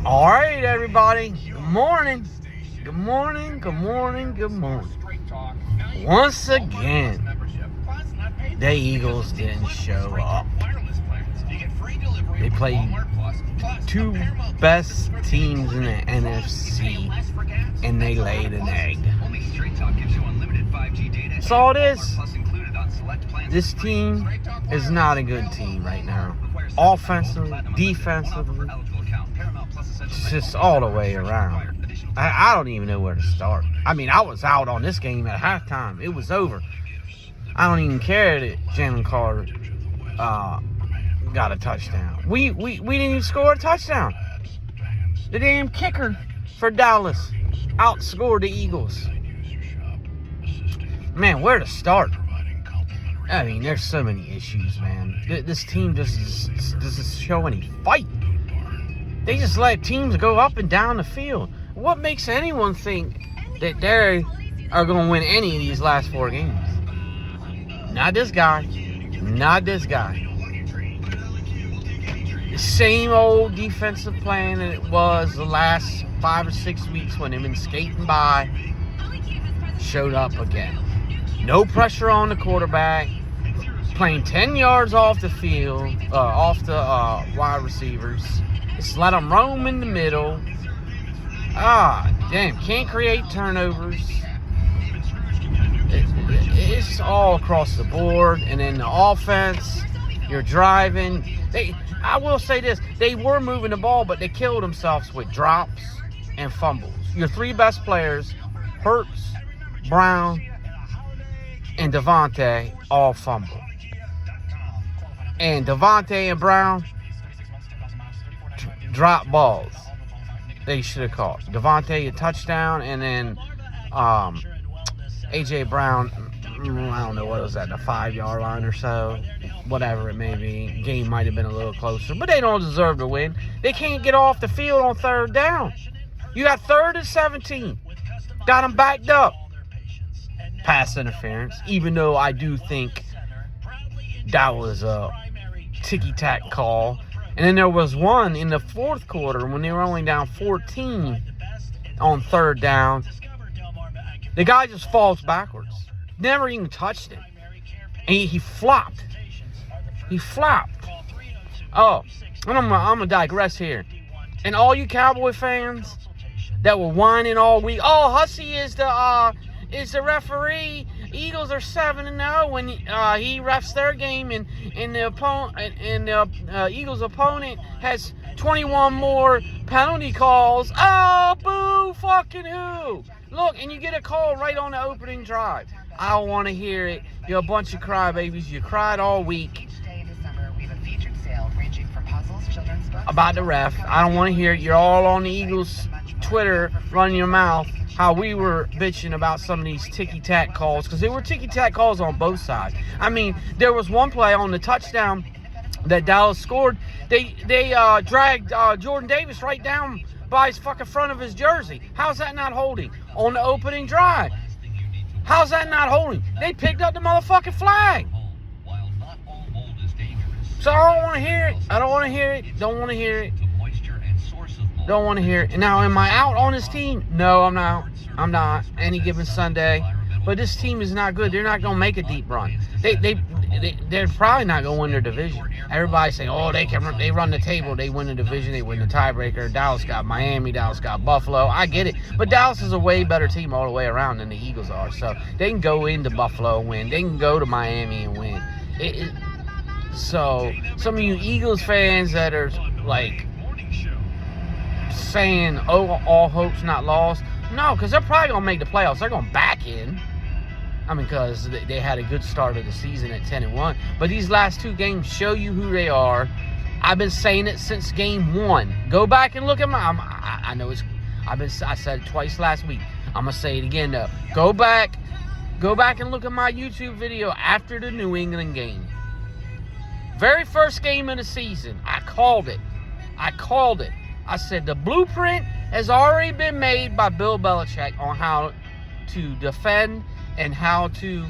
All right, everybody. Good morning. Good morning. Good morning. Good morning. Once again, the Eagles didn't show up. They played the two best teams in the NFC, and they laid an egg. That's all it is. This team is not a good team right now. Offensively, defensively, it's just all the way around. I don't even know where to start. I mean, I was out on this game at halftime. It was over. I don't even care that Jalen Carter got a touchdown. We didn't even score a touchdown. The damn kicker for Dallas outscored the Eagles. Man, where to start? I mean, there's so many issues, man. This team doesn't show any fight. They just let teams go up and down the field. What makes anyone think that they are going to win any of these last 4 games? Not this guy. Not this guy. The same old defensive plan that it was the last 5 or 6 weeks when they've been skating by showed up again. No pressure on the quarterback. Playing 10 yards off the field, off the wide receivers. Just let them roam in the middle. Damn, can't create turnovers. It's all across the board. And then the offense, you're driving. I will say this, they were moving the ball, but they killed themselves with drops and fumbles. Your 3 best players, Hurts, Brown, and Devontae, all fumbled. And Devontae and Brown drop balls they should have caught. Devontae a touchdown, and then A.J. Brown, I don't know what was that, the 5-yard line or so, whatever it may be. Game might have been a little closer, but they don't deserve to win. They can't get off the field on 3rd down. You got 3rd and 17. Got them backed up. Pass interference, even though I do think that was a ticky-tack call. And then there was one in the 4th quarter when they were only down 14 on 3rd down. The guy just falls backwards. Never even touched it. And he flopped. He flopped. Oh, and I'm going to digress here. And all you Cowboy fans that were whining all week, Hussey is the referee. Eagles are 7-0 when he refs their game, and the Eagles' opponent has 21 more penalty calls. Oh, boo, fucking who? Look, and you get a call right on the opening drive. I don't want to hear it. You're a bunch of crybabies. You cried all week about the ref. I don't want to hear it. You're all on the Eagles' Twitter running your mouth how we were bitching about some of these ticky-tack calls, because there were ticky-tack calls on both sides. I mean, there was one play on the touchdown that Dallas scored. They dragged Jordan Davis right down by his fucking front of his jersey. How's that not holding? On the opening drive. How's that not holding? They picked up the motherfucking flag. So I don't want to hear it. I don't want to hear it. Don't want to hear it. Don't want to hear it. Now, am I out on this team? No, I'm not. I'm not. Any given Sunday. But this team is not good. They're not going to make a deep run. They're probably not going to win their division. Everybody's saying, they run the table. They win the division. They win the tiebreaker. Dallas got Miami. Dallas got Buffalo. I get it. But Dallas is a way better team all the way around than the Eagles are. So they can go into Buffalo and win. They can go to Miami and win. So some of you Eagles fans that are like saying, all hope's not lost. No, because they're probably going to make the playoffs. They're going back in. I mean, because they had a good start of the season at 10-1. But these last 2 games show you who they are. I've been saying it since game 1. Go back and look at I know I said it twice last week. I'm going to say it again, though. Go back and look at my YouTube video after the New England game. Very first game of the season. I called it. I said the blueprint has already been made by Bill Belichick on how to defend and how to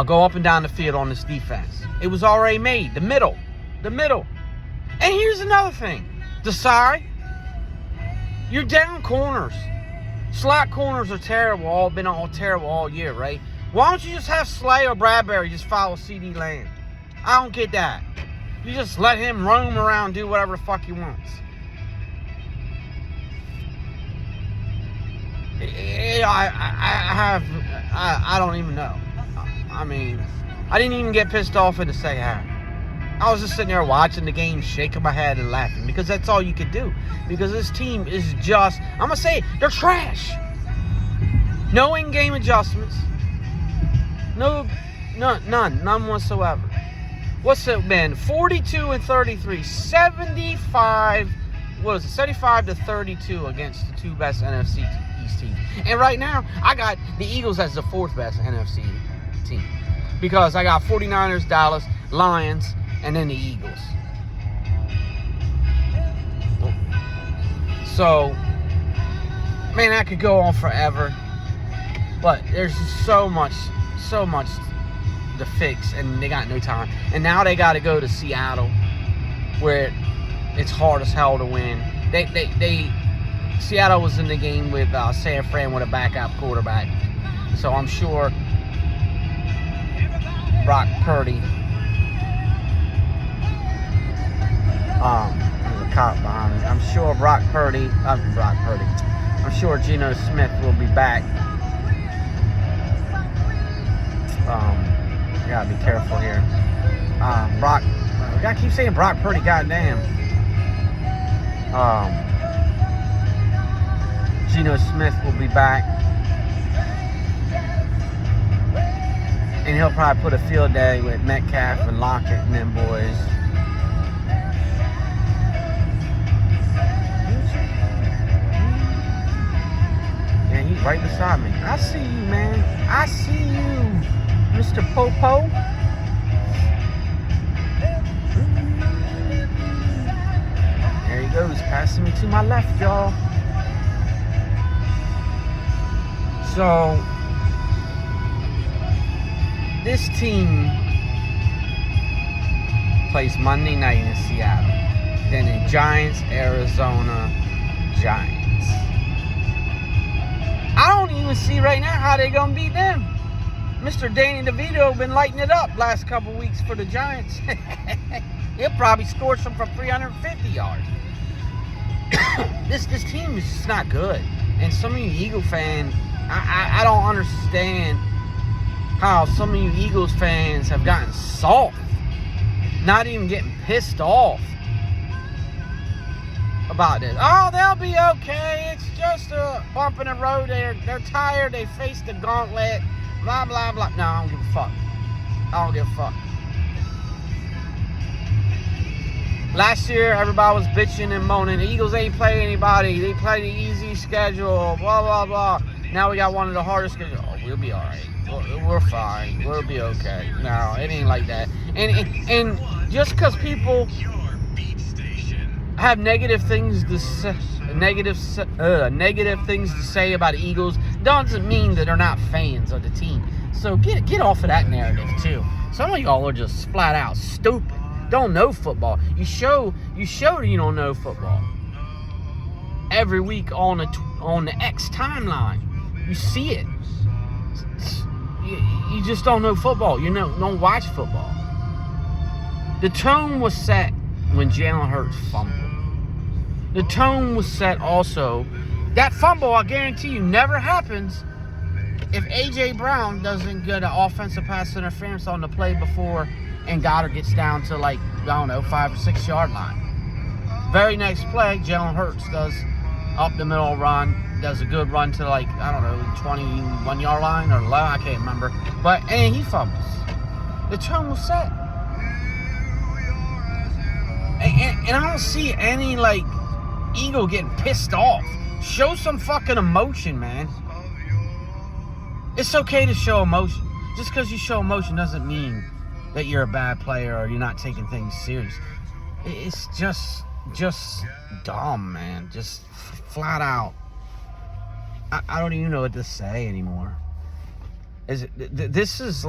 go up and down the field on this defense. It was already made. The middle. And here's another thing. Decide. You're down corners. Slot corners are terrible. Been all terrible all year, right? Why don't you just have Slay or Bradbury just follow CD Lamb? I don't get that. You just let him roam around, do whatever the fuck he wants. I don't even know. I mean, I didn't even get pissed off in the second half. I was just sitting there watching the game, shaking my head and laughing because that's all you could do. Because this team is just, I'm going to say it, they're trash. No in-game adjustments. None whatsoever. What's it been? 42-33, 75. What is it? 75-32 against the two best NFC East teams. And right now, I got the Eagles as the fourth best NFC team because I got 49ers, Dallas, Lions, and then the Eagles. So, man, I could go on forever, but there's so much to fix, and they got no time. And now they got to go to Seattle, where it's hard as hell to win. Seattle was in the game with San Fran with a backup quarterback, so I'm sure Brock Purdy. There's a cop behind me. I'm sure I'm sure Geno Smith will be back. I gotta be careful here. We gotta keep saying Brock Purdy, goddamn. Geno Smith will be back. And he'll probably put a field day with Metcalf and Lockett and them boys. Man, he's right beside me. I see you, man. I see you, Mr. Popo. There he goes, passing me to my left, y'all. So, this team plays Monday night in Seattle. Then in Giants, Arizona, Giants. I don't even see right now how they're going to beat them. Mr. Danny DeVito been lighting it up last couple weeks for the Giants. He'll probably score some from 350 yards. This team is just not good. And some of you Eagle fans, I don't understand how some of you Eagles fans have gotten soft. Not even getting pissed off about this. Oh, they'll be okay. It's just a bump in the road. They're tired. They faced the gauntlet. Blah, blah, blah. No, I don't give a fuck. I don't give a fuck. Last year, everybody was bitching and moaning. The Eagles ain't played anybody. They play the easy schedule. Blah, blah, blah. Now we got one of the hardest schedules. Oh, we'll be all right. We're fine. We'll be okay. No, it ain't like that. And just because people have negative things to say, negative things to say about the Eagles doesn't mean that they're not fans of the team. So get off of that narrative too. Some of y'all are just flat out stupid. Don't know football. You show that you don't know football. Every week on the X timeline, you see it. You just don't know football. You don't watch football. The tone was set when Jalen Hurts fumbled. The tone was set also. That fumble, I guarantee you, never happens if A.J. Brown doesn't get an offensive pass interference on the play before and Goddard gets down to 5 or 6 yard line. Very next play, Jalen Hurts does up the middle run, does a good run to 21 yard line or 11, I can't remember. And he fumbles. The tone was set. And I don't see any Eagle getting pissed off. Show some fucking emotion, man. It's okay to show emotion. Just because you show emotion doesn't mean that you're a bad player or you're not taking things serious. It's just dumb, man. Just flat out. I don't even know what to say anymore. This is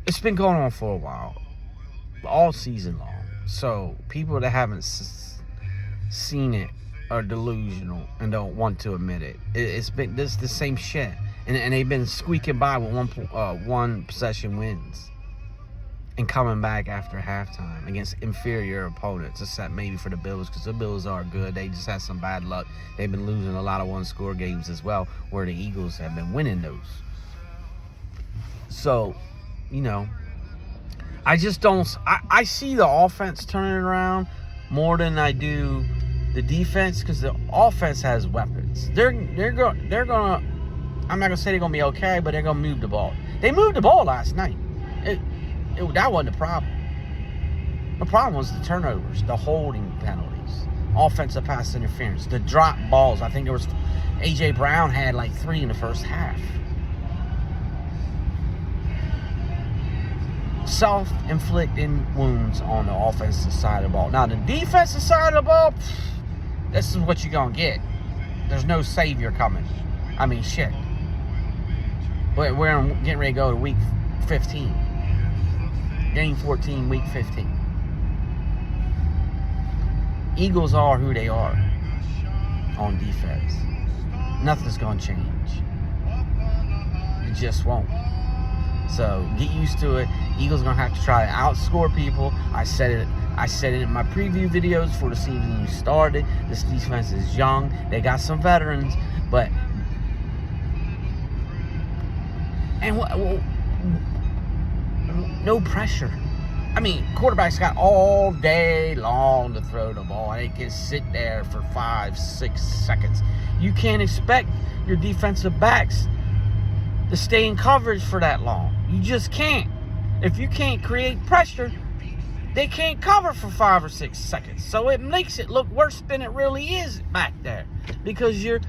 it's been going on for a while. All season long. So people that haven't seen it are delusional and don't want to admit it. It's been the same shit, and they've been squeaking by with one possession wins, and coming back after halftime against inferior opponents, except maybe for the Bills, because the Bills are good. They just had some bad luck. They've been losing a lot of one-score games as well, where the Eagles have been winning those. So, I just don't. I see the offense turning around more than I do the defense, because the offense has weapons. They're gonna. I'm not gonna say they're gonna be okay, but they're gonna move the ball. They moved the ball last night. That wasn't the problem. The problem was the turnovers, the holding penalties, offensive pass interference, the drop balls. I think there was A.J. Brown had like 3 in the first half. Self-inflicting wounds on the offensive side of the ball. Now, the defensive side of the ball, this is what you're going to get. There's no savior coming. I mean, shit. But we're getting ready to go to week 15. Game 14, week 15. Eagles are who they are on defense. Nothing's going to change. It just won't. So get used to it. Eagles going to have to try to outscore people. I said it in my preview videos before the season even started. This defense is young. They got some veterans, but no pressure. I mean, quarterbacks got all day long to throw the ball. They can sit there for 5-6 seconds. You can't expect your defensive backs to stay in coverage for that long. You just can't. If you can't create pressure, they can't cover for 5 or 6 seconds. So it makes it look worse than it really is back there, because your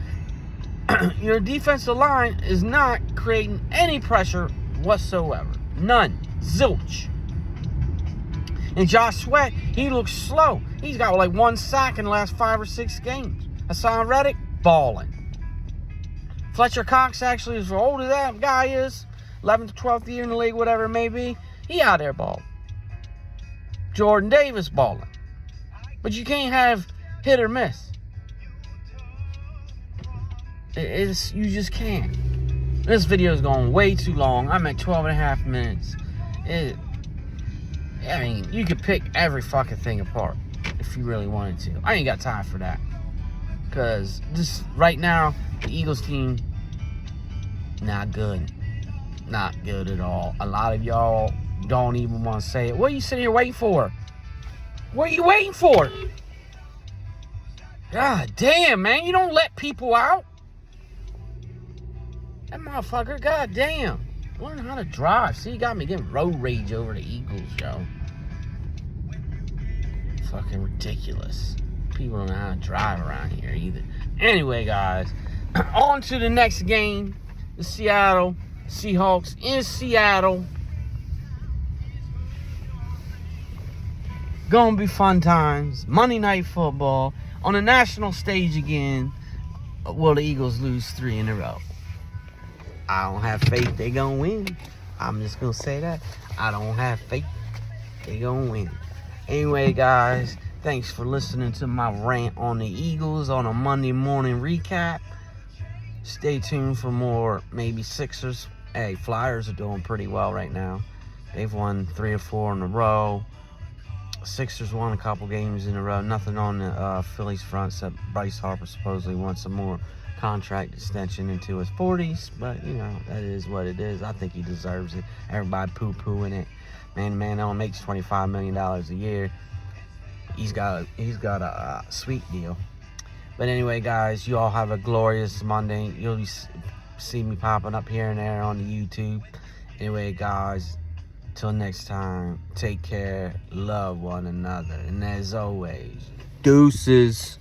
defensive line is not creating any pressure whatsoever. None. Zilch. And Josh Sweat, he looks slow. He's got like 1 sack in the last 5 or 6 games. Hassan Reddick, balling. Fletcher Cox, actually, as old as that guy is, 11th, 12th year in the league, whatever it may be, he out there balling. Jordan Davis balling. But you can't have hit or miss. You just can't. This video is going way too long. I'm at 12 and a half minutes. I mean, you could pick every fucking thing apart if you really wanted to. I ain't got time for that. Because this right now, the Eagles team, not good. Not good at all. A lot of y'all don't even want to say it. What are you sitting here waiting for? What are you waiting for? God damn, man. You don't let people out. That motherfucker, god damn. Learn how to drive. See, you got me getting road rage over the Eagles, yo. Fucking ridiculous. People don't know how to drive around here either. Anyway, guys, on to the next game. The Seattle Seahawks in Seattle. Gonna be fun times. Monday Night Football on the national stage again. Will the Eagles lose 3 in a row? I don't have faith they gonna win. I'm just gonna say that. I don't have faith they gonna win. Anyway, guys, thanks for listening to my rant on the Eagles on a Monday morning recap. Stay tuned for more, maybe Sixers. Hey, Flyers are doing pretty well right now. They've won 3 or 4 in a row. Sixers won a couple games in a row. Nothing on the Phillies front except Bryce Harper supposedly wants some more contract extension into his 40s. But, that is what it is. I think he deserves it. Everybody poo-pooing it. Man only makes $25 million a year. He's got a sweet deal. But anyway, guys, you all have a glorious Monday. You'll see me popping up here and there on the YouTube. Anyway, guys, till next time, take care, love one another, and as always, deuces.